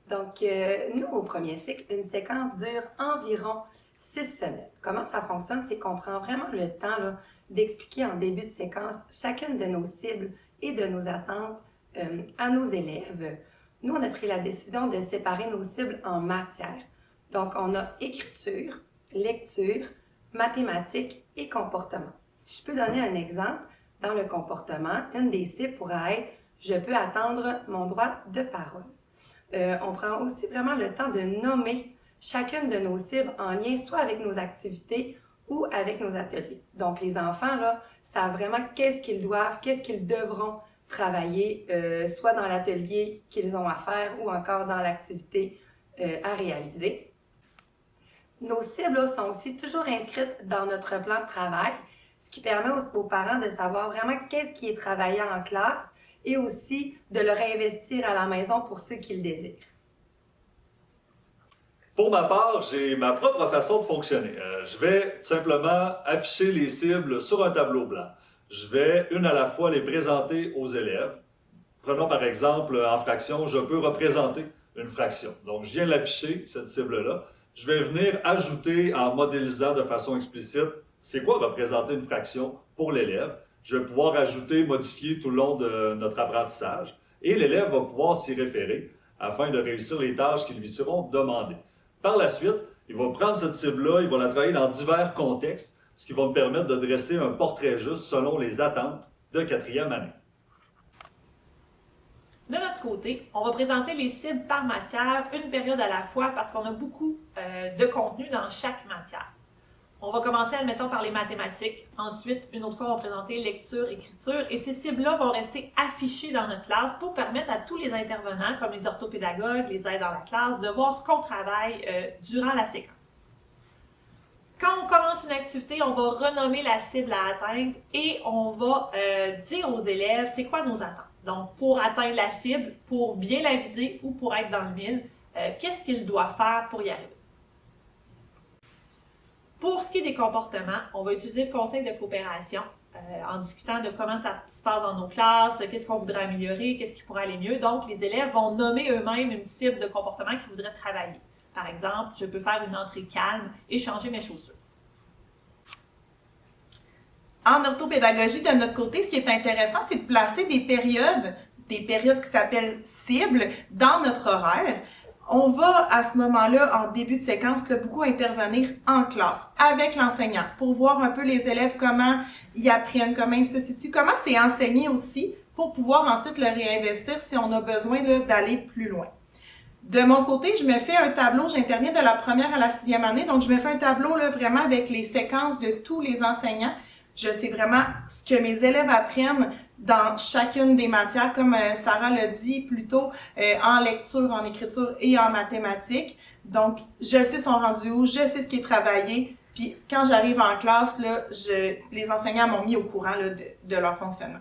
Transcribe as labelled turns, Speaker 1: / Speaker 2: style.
Speaker 1: Donc, nous, au premier cycle, une séquence dure environ 6 semaines. Comment ça fonctionne? C'est qu'on prend vraiment le temps d'expliquer en début de séquence chacune de nos cibles et de nos attentes à nos élèves. Nous, on a pris la décision de séparer nos cibles en matières. Donc, on a écriture, lecture, mathématiques et comportement. Si je peux donner un exemple, dans le comportement, une des cibles pourrait être « Je peux attendre mon droit de parole ». On prend aussi vraiment le temps de nommer chacune de nos cibles en lien soit avec nos activités ou avec nos ateliers. Donc, les enfants, là, savent vraiment qu'est-ce qu'ils doivent, qu'est-ce qu'ils devront travailler, soit dans l'atelier qu'ils ont à faire ou encore dans l'activité à réaliser. Nos cibles là, sont aussi toujours inscrites dans notre plan de travail, ce qui permet aux parents de savoir vraiment qu'est-ce qui est travaillé en classe et aussi de le réinvestir à la maison pour ceux qui le désirent.
Speaker 2: Pour ma part, j'ai ma propre façon de fonctionner. Je vais tout simplement afficher les cibles sur un tableau blanc. Je vais une à la fois les présenter aux élèves. Prenons par exemple en fraction, je peux représenter une fraction. Donc je viens l'afficher, cette cible-là. Je vais venir ajouter en modélisant de façon explicite c'est quoi représenter une fraction pour l'élève. Je vais pouvoir ajouter, modifier tout le long de notre apprentissage et l'élève va pouvoir s'y référer afin de réussir les tâches qui lui seront demandées. Par la suite, il va prendre cette cible-là, il va la travailler dans divers contextes, ce qui va me permettre de dresser un portrait juste selon les attentes de 4e année.
Speaker 3: De notre côté, on va présenter les cibles par matière, une période à la fois, parce qu'on a beaucoup de contenu dans chaque matière. On va commencer, admettons, par les mathématiques. Ensuite, une autre fois, on va présenter lecture, écriture. Et ces cibles-là vont rester affichées dans notre classe pour permettre à tous les intervenants, comme les orthopédagogues, les aides dans la classe, de voir ce qu'on travaille durant la séquence. Quand on commence une activité, on va renommer la cible à atteindre et on va dire aux élèves c'est quoi nos attentes. Donc, pour atteindre la cible, pour bien la viser ou pour être dans le mille, qu'est-ce qu'ils doivent faire pour y arriver? Pour ce qui est des comportements, on va utiliser le conseil de coopération en discutant de comment ça se passe dans nos classes, qu'est-ce qu'on voudrait améliorer, qu'est-ce qui pourrait aller mieux. Donc, les élèves vont nommer eux-mêmes une cible de comportement qu'ils voudraient travailler. Par exemple, je peux faire une entrée calme et changer mes chaussures.
Speaker 4: En orthopédagogie, de notre côté, ce qui est intéressant, c'est de placer des périodes qui s'appellent cibles dans notre horaire. On va, à ce moment-là, en début de séquence, là, beaucoup intervenir en classe avec l'enseignant pour voir un peu les élèves, comment ils apprennent, comment ils se situent, comment c'est enseigné aussi pour pouvoir ensuite le réinvestir si on a besoin d'aller plus loin. De mon côté, je me fais un tableau, j'interviens de la 1e à la 6e année, donc je me fais un tableau là, vraiment avec les séquences de tous les enseignants. Je sais vraiment ce que mes élèves apprennent dans chacune des matières, comme Sarah l'a dit plus tôt, en lecture, en écriture et en mathématiques. Donc, je sais son rendu où, je sais ce qui est travaillé. Puis, quand j'arrive en classe, là, les enseignants m'ont mis au courant là, de leur fonctionnement.